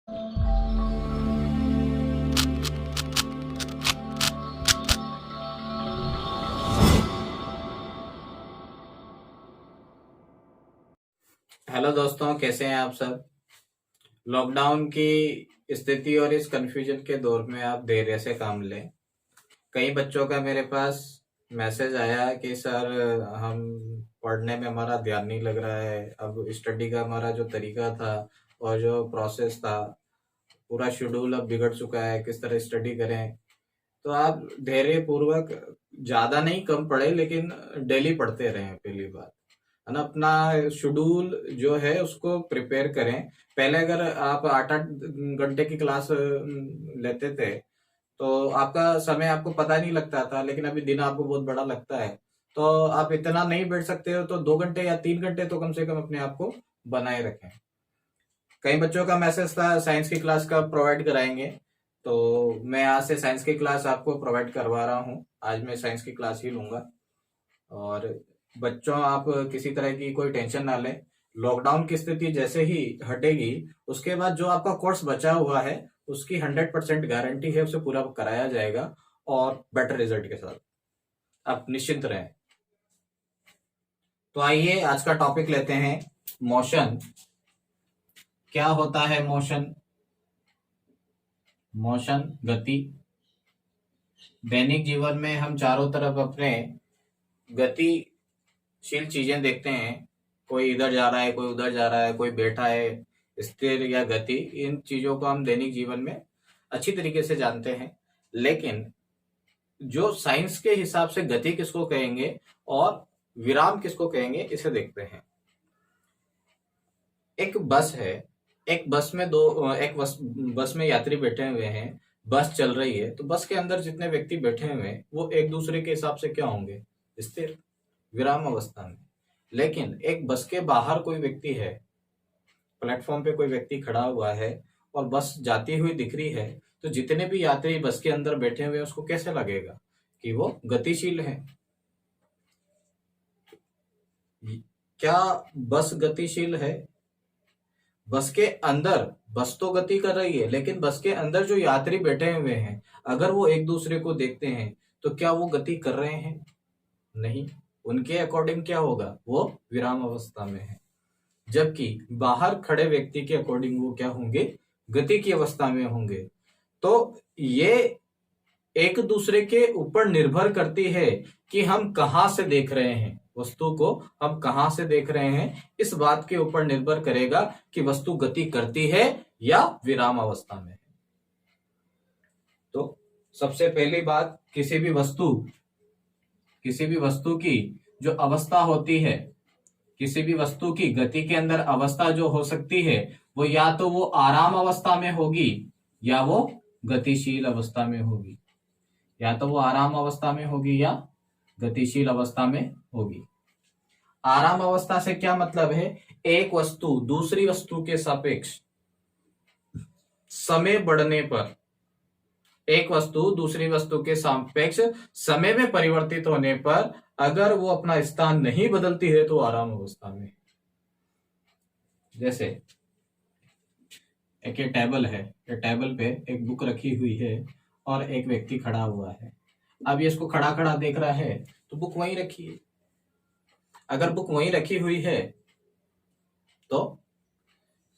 Hello दोस्तों, कैसे हैं आप सब। लॉकडाउन की स्थिति और इस कंफ्यूजन के दौर में आप धैर्य से काम लें। कई बच्चों का मेरे पास मैसेज आया कि सर, हम पढ़ने में हमारा ध्यान नहीं लग रहा है। अब स्टडी का हमारा जो तरीका था और जो प्रोसेस था, पूरा शेड्यूल अब बिगड़ चुका है, किस तरह स्टडी करें। तो आप धैर्य पूर्वक, ज्यादा नहीं कम पढ़े लेकिन डेली पढ़ते रहें। पहली बात है ना, अपना शेड्यूल जो है उसको प्रिपेयर करें। पहले अगर आप 8-8 घंटे की क्लास लेते थे तो आपका समय आपको पता नहीं लगता था, लेकिन अभी दिन आपको बहुत बड़ा लगता है। तो आप इतना नहीं बैठ सकते हो तो 2 घंटे या 3 घंटे तो कम से कम अपने आप को बनाए रखें। कई बच्चों का मैसेज था साइंस की क्लास का प्रोवाइड कराएंगे, तो मैं आज से साइंस की क्लास आपको प्रोवाइड करवा रहा हूँ। आज मैं साइंस की क्लास ही लूंगा। और बच्चों, आप किसी तरह की कोई टेंशन ना लें। लॉकडाउन की स्थिति जैसे ही हटेगी उसके बाद जो आपका कोर्स बचा हुआ है उसकी 100% गारंटी है, उसे पूरा कराया जाएगा और बेटर रिजल्ट के साथ। आप निश्चिंत रहें। तो आइए आज का टॉपिक लेते हैं, मोशन। क्या होता है मोशन? मोशन गति। दैनिक जीवन में हम चारों तरफ अपने गतिशील चीजें देखते हैं। कोई इधर जा रहा है, कोई उधर जा रहा है, कोई बैठा है, स्थिर या गति। इन चीजों को हम दैनिक जीवन में अच्छी तरीके से जानते हैं। लेकिन जो साइंस के हिसाब से गति किसको कहेंगे और विराम किसको कहेंगे, इसे देखते हैं। एक बस है, एक बस में यात्री बैठे हुए हैं। बस चल रही है तो बस के अंदर जितने व्यक्ति बैठे हुए हैं वो एक दूसरे के हिसाब से क्या होंगे? स्थिर, विराम अवस्था में। लेकिन एक बस के बाहर कोई व्यक्ति है, प्लेटफॉर्म पे कोई व्यक्ति खड़ा हुआ है और बस जाती हुई दिख रही है, तो जितने भी यात्री बस के अंदर बैठे हुए हैं उसको कैसे लगेगा कि वो गतिशील है? क्या बस गतिशील है? बस के अंदर बस तो गति कर रही है, लेकिन बस के अंदर जो यात्री बैठे हुए हैं, अगर वो एक दूसरे को देखते हैं तो क्या वो गति कर रहे हैं? नहीं। उनके अकॉर्डिंग क्या होगा? वो विराम अवस्था में है। जबकि बाहर खड़े व्यक्ति के अकॉर्डिंग वो क्या होंगे? गति की अवस्था में होंगे। तो ये एक दूसरे के ऊपर निर्भर करती है कि हम कहाँ से देख रहे हैं वस्तु को, हम कहाँ से देख रहे हैं। इस बात के ऊपर निर्भर करेगा कि वस्तु गति करती है या विराम अवस्था में है। तो सबसे पहली बात, किसी भी वस्तु की जो अवस्था होती है, किसी भी वस्तु की गति के अंदर अवस्था जो हो सकती है वो या तो वो आराम अवस्था में होगी या वो गतिशील अवस्था में होगी। या तो वो आराम अवस्था में होगी या गतिशील अवस्था में होगी। आराम अवस्था से क्या मतलब है? एक वस्तु दूसरी वस्तु के सापेक्ष समय बढ़ने पर, एक वस्तु दूसरी वस्तु के सापेक्ष समय में परिवर्तित होने पर अगर वो अपना स्थान नहीं बदलती है तो आराम अवस्था में। जैसे एक ये टेबल है, ये टेबल पे एक बुक रखी हुई है और एक व्यक्ति खड़ा हुआ है। अब ये इसको खड़ा खड़ा देख रहा है तो बुक वहीं रखी है। अगर बुक वहीं रखी हुई है तो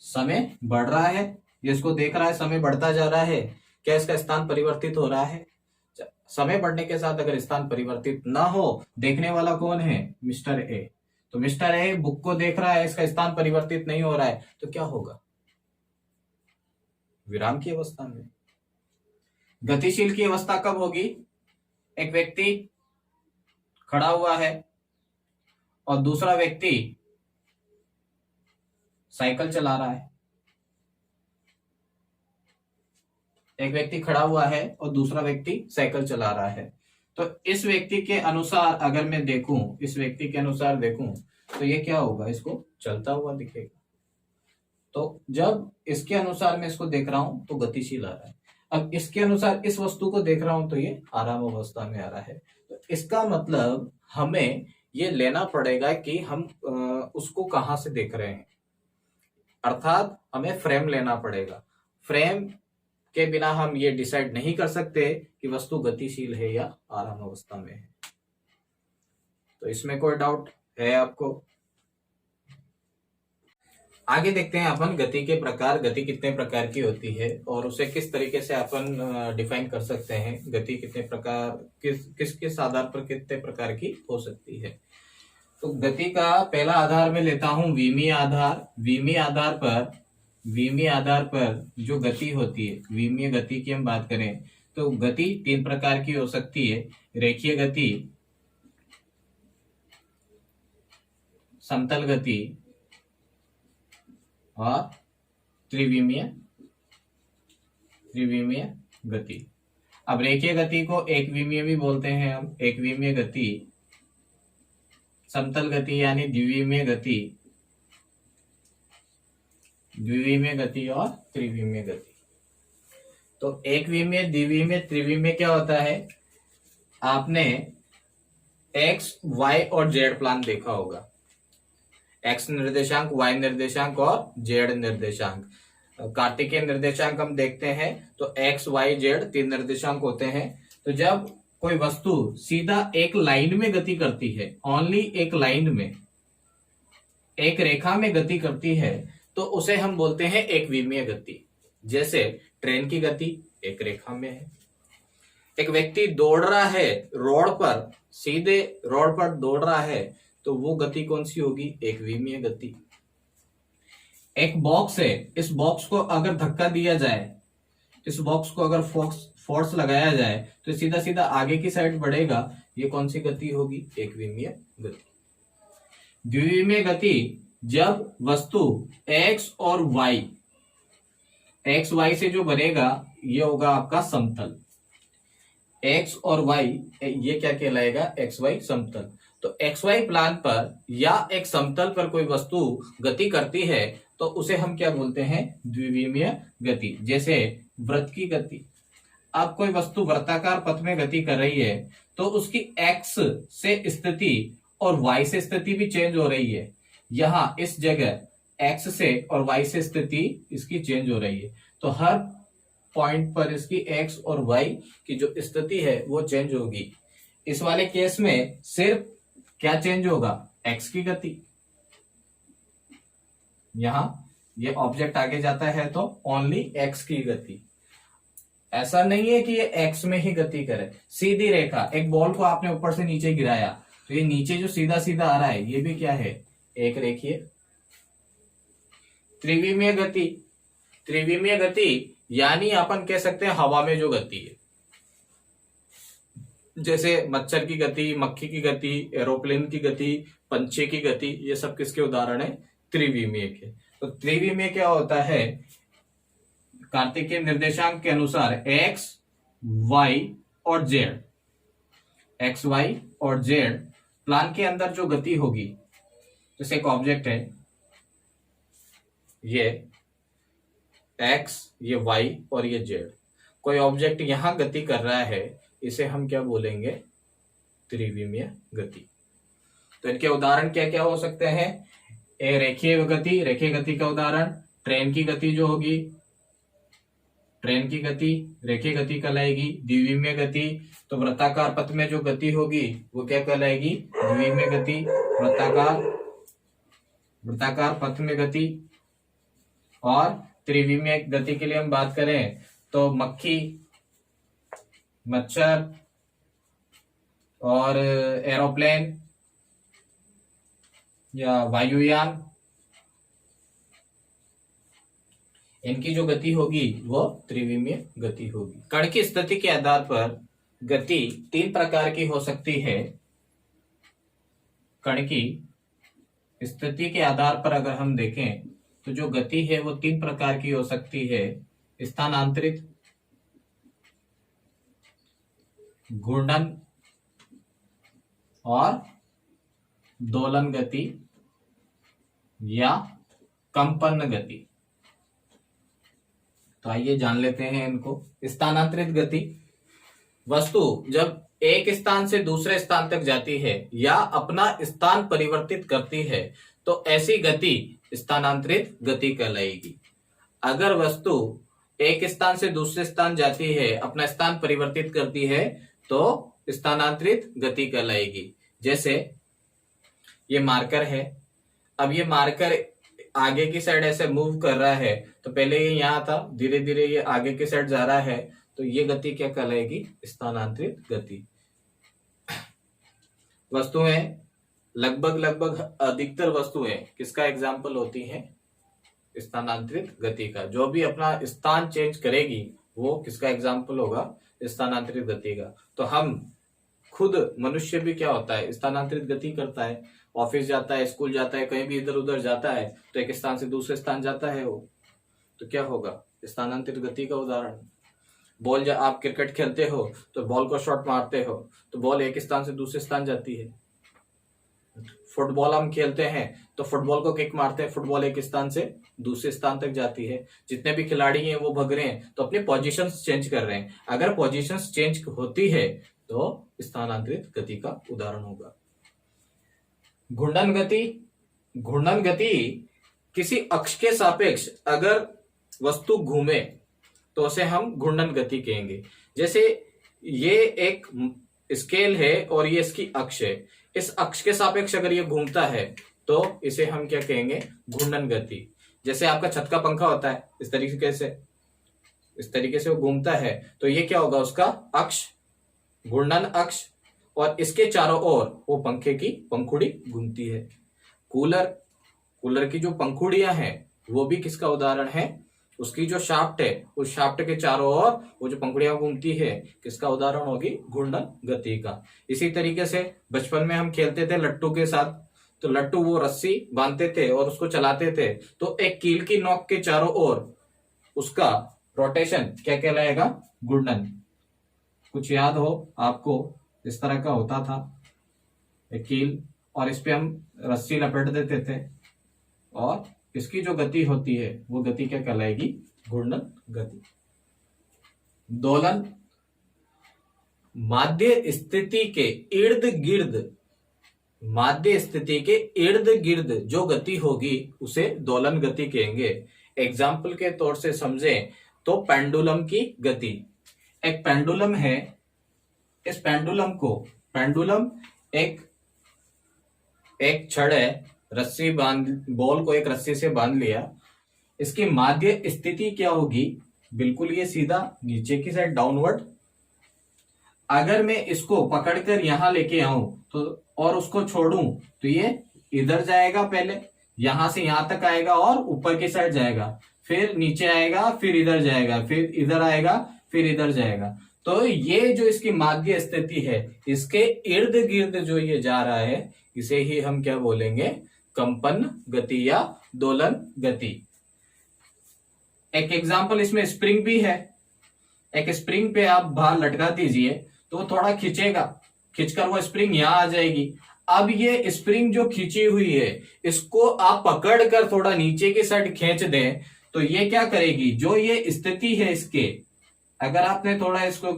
समय बढ़ रहा है, ये इसको देख रहा है, समय बढ़ता जा रहा है। क्या इसका स्थान परिवर्तित हो रहा है? समय बढ़ने के साथ अगर स्थान परिवर्तित ना हो, देखने वाला कौन है? Mister A. तो मिस्टर ए बुक को देख रहा है, इसका स्थान परिवर्तित नहीं हो रहा है, तो क्या होगा? विराम की अवस्था में। गतिशील की अवस्था कब होगी? एक व्यक्ति खड़ा हुआ है और दूसरा व्यक्ति साइकिल चला रहा है। एक व्यक्ति खड़ा हुआ है और दूसरा व्यक्ति साइकिल चला रहा है। तो इस व्यक्ति के अनुसार अगर मैं देखूं, इस व्यक्ति के अनुसार देखूं तो ये क्या होगा? इसको चलता हुआ दिखेगा। तो जब इसके अनुसार मैं इसको देख रहा हूं तो गतिशील आ रहा है। अब इसके अनुसार इस वस्तु को देख रहा हूं तो ये आराम अवस्था में आ रहा है। तो इसका मतलब हमें ये लेना पड़ेगा कि हम उसको कहां से देख रहे हैं, अर्थात हमें फ्रेम लेना पड़ेगा। फ्रेम के बिना हम ये डिसाइड नहीं कर सकते कि वस्तु गतिशील है या आराम अवस्था में है। तो इसमें कोई डाउट है आपको? आगे देखते हैं अपन गति के प्रकार, गति कितने प्रकार की होती है और उसे किस तरीके से अपन डिफाइन कर सकते हैं। गति कितने प्रकार, किस किस आधार पर कितने प्रकार की हो सकती है। तो गति का पहला आधार में लेता हूं विमीय आधार। विमीय आधार पर जो गति होती है, विमीय गति की हम बात करें तो गति 3 प्रकार की हो सकती है। रेखीय गति, समतल गति और त्रिविमीय गति। अब रेखीय गति को एक विमीय भी बोलते हैं हम, एक विमीय गति, समतल गति यानी द्विविमीय गति और त्रिविमीय गति। तो एक विमीय, द्विविमीय, त्रिविमीय क्या होता है? आपने एक्स, वाई और जेड प्लान देखा होगा। एक्स निर्देशांक, वाई निर्देशांक और जेड निर्देशांक। कार्तिकीय निर्देशांक हम देखते हैं तो एक्स, वाई, जेड 3 निर्देशांक होते हैं। तो जब कोई वस्तु सीधा एक लाइन में गति करती है, ओनली एक लाइन में, एक रेखा में गति करती है, तो उसे हम बोलते हैं एक विमीय गति। जैसे ट्रेन की गति एक रेखा में है। एक व्यक्ति दौड़ रहा है रोड पर, सीधे रोड पर दौड़ रहा है, तो वो गति कौन सी होगी? एक विमीय गति। एक बॉक्स है, इस बॉक्स को अगर धक्का दिया जाए, इस बॉक्स को अगर फोर्स लगाया जाए तो सीधा सीधा आगे की साइड बढ़ेगा, ये कौन सी गति होगी? एक विमीय गति। द्विविमीय गति, जब वस्तु x और y, x y से जो बनेगा ये होगा आपका समतल। x और y ये क्या कहलाएगा? x y समतल। तो एक्स वाई प्लान पर या एक समतल पर कोई वस्तु गति करती है तो उसे हम क्या बोलते हैं? द्विविमीय गति। जैसे वृत्त की गति, अब कोई वस्तु वृत्ताकार पथ में गति कर रही है तो उसकी एक्स से स्थिति और वाई से स्थिति भी चेंज हो रही है। यहां इस जगह एक्स से और वाई से स्थिति इसकी चेंज हो रही है, तो हर पॉइंट पर इसकी एक्स और वाई की जो स्थिति है वो चेंज होगी। इस वाले केस में सिर्फ क्या चेंज होगा? एक्स की गति। यहां ये ऑब्जेक्ट आगे जाता है तो ओनली एक्स की गति। ऐसा नहीं है कि ये एक्स में ही गति करे। सीधी रेखा, एक बॉल को आपने ऊपर से नीचे गिराया तो ये नीचे जो सीधा सीधा आ रहा है ये भी क्या है? एक रेखीय। त्रिविमीय गति, त्रिविमीय गति यानी अपन कह सकते हैं हवा में जो गति है, जैसे मच्छर की गति, मक्खी की गति, एरोप्लेन की गति, पंछी की गति, ये सब किसके उदाहरण है? त्रिविमीय के। तो त्रिविमीय क्या होता है? कार्तिकीय निर्देशांक के अनुसार एक्स, वाई और जेड, एक्स, वाई और जेड प्लान के अंदर जो गति होगी, जैसे एक ऑब्जेक्ट है, ये एक्स, ये वाई और ये जेड, कोई ऑब्जेक्ट यहां गति कर रहा है, इसे हम क्या बोलेंगे? त्रिविमीय गति। तो इनके उदाहरण क्या क्या हो सकते हैं? ए रेखीय गति, रेखीय गति का उदाहरण ट्रेन की गति जो होगी, ट्रेन की गति रेखीय गति कहलाएगी। द्विविमीय गति, तो वृत्ताकार पथ में जो गति होगी वो क्या कहलाएगी? द्विविमीय गति। वृत्ताकार पथ में गति। और त्रिविमीय गति के लिए हम बात करें तो मक्खी, मच्छर और एरोप्लेन या वायुयान, इनकी जो गति होगी वो त्रिविमीय गति होगी। कण की स्थिति के आधार पर गति 3 प्रकार की हो सकती है। कण की स्थिति के आधार पर अगर हम देखें तो जो गति है वो 3 प्रकार की हो सकती है। स्थानांतरित, घूर्णन और दोलन गति या कंपन गति। तो आइए जान लेते हैं इनको। स्थानांतरित गति, वस्तु जब एक स्थान से दूसरे स्थान तक जाती है या अपना स्थान परिवर्तित करती है तो ऐसी गति स्थानांतरित गति कहलाएगी। अगर वस्तु एक स्थान से दूसरे स्थान जाती है, अपना स्थान परिवर्तित करती है, तो स्थानांतरित गति कहलाएगी। जैसे ये मार्कर है, अब ये मार्कर आगे की साइड ऐसे मूव कर रहा है, तो पहले ये यहाँ था, धीरे धीरे ये आगे की साइड जा रहा है, तो ये गति क्या कहलाएगी? स्थानांतरित गति। वस्तुएं लगभग अधिकतर वस्तुएं किसका एग्जाम्पल होती हैं? स्थानांतरित गति का। जो भी अपना स्थान चेंज करेगी वो किसका एग्जाम्पल होगा? स्थानांतरित गति का। तो हम खुद मनुष्य भी क्या होता है? स्थानांतरित गति करता है। ऑफिस जाता है, स्कूल जाता है, कहीं भी इधर उधर जाता है, तो एक स्थान से दूसरे स्थान जाता है वो, तो क्या होगा? स्थानांतरित गति का उदाहरण। बॉल, जब आप क्रिकेट खेलते हो तो बॉल को शॉट मारते हो तो बॉल एक स्थान से दूसरे स्थान जाती है। फुटबॉल हम खेलते हैं तो फुटबॉल को किक मारते हैं, फुटबॉल एक स्थान से दूसरे स्थान तक जाती है। जितने भी खिलाड़ी हैं वो भग रहे हैं तो अपनी पोजीशंस चेंज कर रहे हैं। अगर पोजीशंस चेंज होती है तो स्थानांतरित गति का उदाहरण होगा। घूर्णन गति। घूर्णन गति किसी अक्ष के सापेक्ष अगर वस्तु घूमे तो उसे हम घूर्णन गति कहेंगे। जैसे ये एक स्केल है और ये इसकी अक्ष है, इस अक्ष के सापेक्ष अगर ये घूमता है तो इसे हम क्या कहेंगे? घूर्णन गति। जैसे आपका छत का पंखा होता है, इस तरीके से वो घूमता है, तो ये क्या होगा? उसका अक्ष, घूर्णन अक्ष, और इसके चारों ओर वो पंखे की पंखुड़ी घूमती है। कूलर की जो पंखुड़ियां हैं वो भी किसका उदाहरण है? उसकी जो शाफ्ट है, उस शाफ्ट के चारों ओर वो जो पंखुड़ियां घूमती है, किसका उदाहरण होगी? घूर्णन गति का। इसी तरीके से बचपन में हम खेलते थे लट्टू के साथ, तो लट्टू वो रस्सी बांधते थे और उसको चलाते थे, तो एक कील की नोक के चारों ओर उसका रोटेशन क्या कहलाएगा? घूर्णन। कुछ याद हो आपको? इस तरह का होता था एक कील, और इस पे हम रस्सी लपेट देते थे, और इसकी जो गति होती है वो गति क्या कहलाएगी? घूर्णन गति। दोलन। माध्य स्थिति के इर्द गिर्द जो गति होगी उसे दोलन गति कहेंगे। एग्जाम्पल के तौर से समझें तो पेंडुलम की गति। एक पेंडुलम है, इस पेंडुलम एक छड़ है, बॉल को एक रस्सी से बांध लिया। इसकी माध्य स्थिति क्या होगी? बिल्कुल ये सीधा नीचे की साइड डाउनवर्ड। अगर मैं इसको पकड़कर यहां लेके आऊं तो और उसको छोड़ूं तो ये इधर जाएगा, पहले यहां से यहां तक आएगा और ऊपर की साइड जाएगा, फिर नीचे आएगा, फिर इधर जाएगा, फिर इधर आएगा, फिर इधर जाएगा। तो ये जो इसकी माध्य स्थिति है, इसके इर्द गिर्द जो ये जा रहा है, इसे ही हम क्या बोलेंगे? कंपन गति या दोलन गति। एक एग्जाम्पल इसमें स्प्रिंग भी है। एक स्प्रिंग पे आप बाहर लटका दीजिए तो वो थोड़ा खींचेगा, खींचकर वो स्प्रिंग यहां आ जाएगी। अब ये स्प्रिंग जो खींची हुई है, इसको आप पकड़कर थोड़ा नीचे की साइड खींच दें तो ये क्या करेगी? जो ये स्थिति है इसके, अगर आपने थोड़ा इसको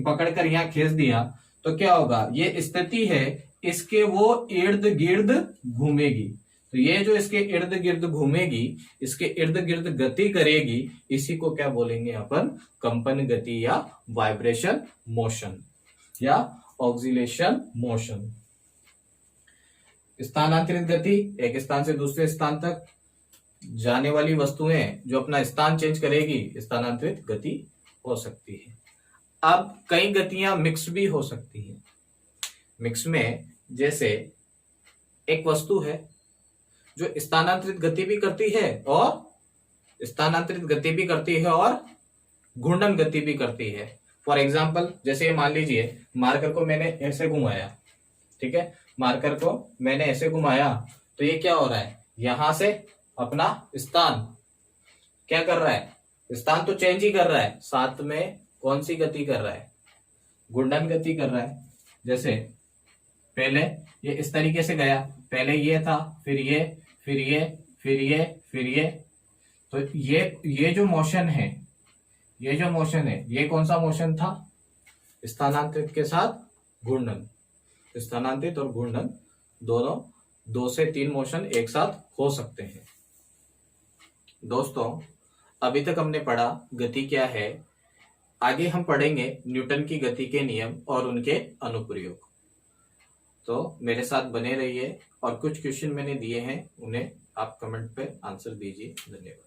पकड़कर यहां खींच दिया तो क्या होगा? ये स्थिति है इसके वो इर्द गिर्द घूमेगी। तो ये जो इसके इर्द गिर्द घूमेगी, इसके इर्द गिर्द गति करेगी, इसी को क्या बोलेंगे अपन? कंपन गति या वाइब्रेशन मोशन या ऑक्सिलेशन मोशन। स्थानांतरित गति, एक स्थान से दूसरे स्थान तक जाने वाली वस्तुएं जो अपना स्थान चेंज करेगी, स्थानांतरित गति हो सकती है। अब कई गतियां मिक्स भी हो सकती है। मिक्स में जैसे एक वस्तु है जो स्थानांतरित गति भी करती है और घूर्णन गति भी करती है। फॉर एग्जाम्पल, जैसे मान लीजिए मार्कर को मैंने ऐसे घुमाया, ठीक है, मार्कर को मैंने ऐसे घुमाया तो ये क्या हो रहा है? यहां से अपना स्थान क्या कर रहा है? स्थान तो चेंज ही कर रहा है, साथ में कौन सी गति कर रहा है? घूर्णन गति कर रहा है। जैसे पहले ये इस तरीके से गया, पहले ये था, फिर ये, फिर ये, फिर ये, फिर ये, तो ये जो मोशन है, ये कौन सा मोशन था? स्थानांतरित के साथ घूर्णन। स्थानांतरित और घूर्णन दोनों 2 से 3 मोशन एक साथ हो सकते हैं। दोस्तों, अभी तक हमने पढ़ा गति क्या है, आगे हम पढ़ेंगे न्यूटन की गति के नियम और उनके अनुप्रयोग। तो मेरे साथ बने रहिए और कुछ क्वेश्चन मैंने दिए हैं उन्हें आप कमेंट पे आंसर दीजिए। धन्यवाद।